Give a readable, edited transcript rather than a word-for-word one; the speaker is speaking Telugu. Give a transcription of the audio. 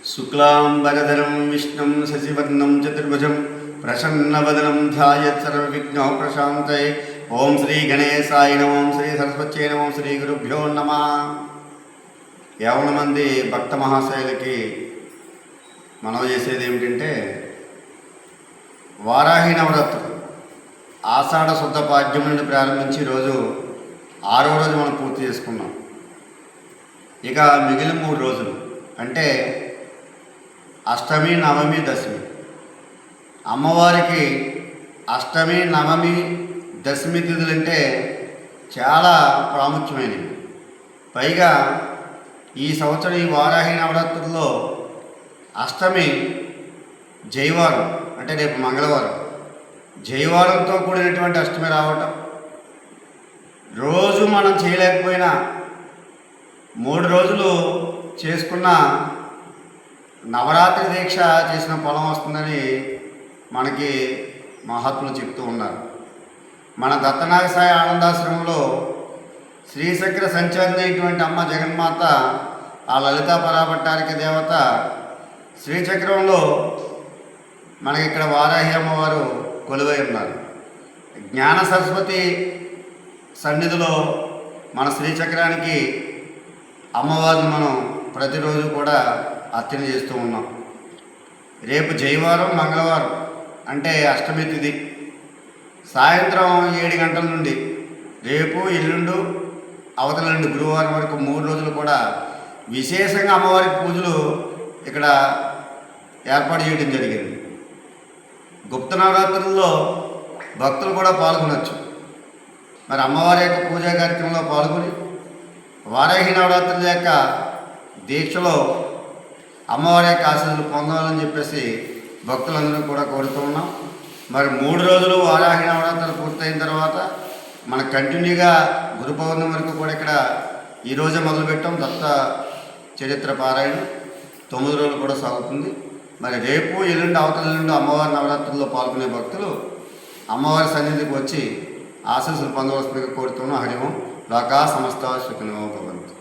शुक्लांबरधरं विष्णुं शशिवर्णं चतुर्भुजं प्रसन्नवदनं ध्यायेत् सर्वविघ्नोपशान्तये। ओं श्री गणेशाय नमः, ओं श्री सरस्वत्यै नमः, ओं श्री गुरुभ्यो नमः। 50 మంది భక్త మహాశయులకి మనం చేసేది ఏమిటంటే, వారాహి నవరాత్రులు ఆషాఢ శుద్ధ పాడ్యం నుండి ప్రారంభించి రోజు 6వ రోజు మనం పూర్తి చేసుకున్నాం. ఇక మిగిలిన 3 రోజులు అంటే అష్టమి, నవమి, దశమి. అమ్మవారికి అష్టమి, నవమి, దశమి తిథులంటే చాలా ప్రాముఖ్యమైనవి. పైగా ఈ సంవత్సరం ఈ వారాహి నవరాత్రుల్లో అష్టమి జైవారం, అంటే రేపు మంగళవారం, జైవారంతో కూడినటువంటి అష్టమి రావటం, రోజు మనం చేయలేకపోయినా 3 రోజులు చేసుకున్న నవరాత్రి దీక్ష చేసిన ఫలం వస్తుందని మనకి మహాత్ములు చెప్తూ ఉన్నారు. మన దత్తనాగసాయి ఆనందాశ్రమంలో శ్రీచక్ర సంచారిణి అయినటువంటి అమ్మ జగన్మాత, ఆ లలితా పరాభట్టారిక దేవత శ్రీచక్రంలో మనకి ఇక్కడ వారాహి అమ్మవారు కొలువై ఉన్నారు. జ్ఞాన సరస్వతి సన్నిధిలో మన శ్రీచక్రానికి అమ్మవారిని మనం ప్రతిరోజు కూడా అర్చన చేస్తూ ఉన్నాం. రేపు జైవారం, మంగళవారం అంటే అష్టమి తిథి సాయంత్రం 7 గంటల నుండి రేపు, ఎల్లుండు, అవతల నుండి గురువారం వరకు 3 రోజులు కూడా విశేషంగా అమ్మవారికి పూజలు ఇక్కడ ఏర్పాటు చేయడం జరిగింది. గుప్త నవరాత్రుల్లో భక్తులు కూడా పాల్గొనవచ్చు. మరి అమ్మవారి యొక్క పూజా కార్యక్రమంలో పాల్గొని వారాహి నవరాత్రుల యొక్క దీక్షలో అమ్మవారి యొక్క ఆశీస్సులు పొందాలని చెప్పేసి భక్తులందరూ కూడా కోరుతూ ఉన్నాం. మరి 3 రోజులు వారాహి నవరాత్రులు పూర్తయిన తర్వాత మన కంటిన్యూగా గురు పౌర్ణమి వరకు కూడా ఇక్కడ ఈరోజే మొదలుపెట్టాం దత్త చరిత్ర పారాయణం. 9 రోజులు కూడా సాగుతుంది. మరి రేపు, ఎల్లుండి, అవతల ఎల్లుండి అమ్మవారి నవరాత్రుల్లో పాల్గొనే భక్తులు అమ్మవారి సన్నిధికి వచ్చి ఆశీస్సులు పొందవలసిందిగా కోరుతున్నాం. హరి ఓం. లోకా సమస్త సుఖినో భవంతు.